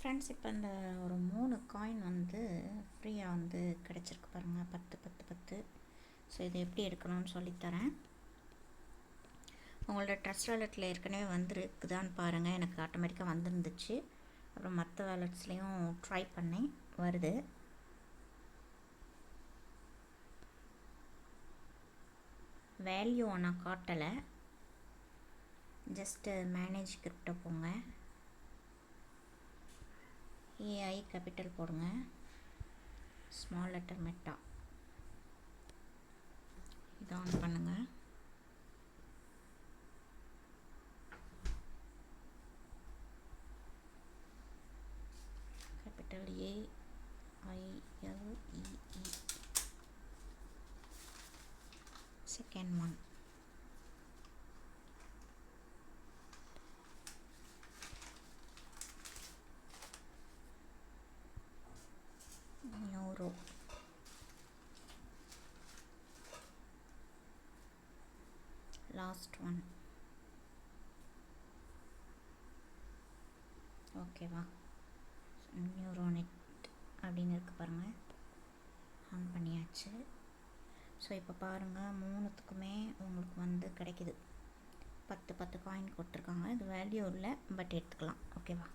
Friends, இப்போ இந்த ஒரு 3 காயின் வந்து ஃப்ரீயாக வந்து கிடச்சிருக்கு பாருங்கள். 10 10 10. ஸோ இதை எப்படி எடுக்கணும்னு சொல்லித்தரேன். உங்களோட ட்ரஸ்ட் வாலெட்டில் ஏற்கனவே வந்துருக்குதான்னு பாருங்கள். எனக்கு ஆட்டோமேட்டிக்காக வந்துருந்துச்சு. அப்புறம் மற்ற வாலெட்ஸ்லேயும் ட்ரை பண்ணேன், வருது. வேல்யூ ஆனால் காட்டலை. ஜஸ்ட்டு மேனேஜ் கிரிப்டோ போங்க. ஏஐ கேபிட்டல் போடுங்க. ஸ்மால் லெட்டர் மெட்டா இதை ஆன் பண்ணுங்க. Capital AILEE. Second one neuro. Last one. ஓகேவா? நியூரோநெட் அப்படின்னு இருக்கு பாருங்கள். ஆன் பண்ணியாச்சு. ஸோ இப்போ பாருங்கள், 3த்துக்குமே உங்களுக்கு வந்து கிடைக்கிது. 10 10 காயின் கொடுத்துருக்காங்க. இது வேல்யூ இல்லை, பட் எடுத்துக்கலாம். ஓகேவா?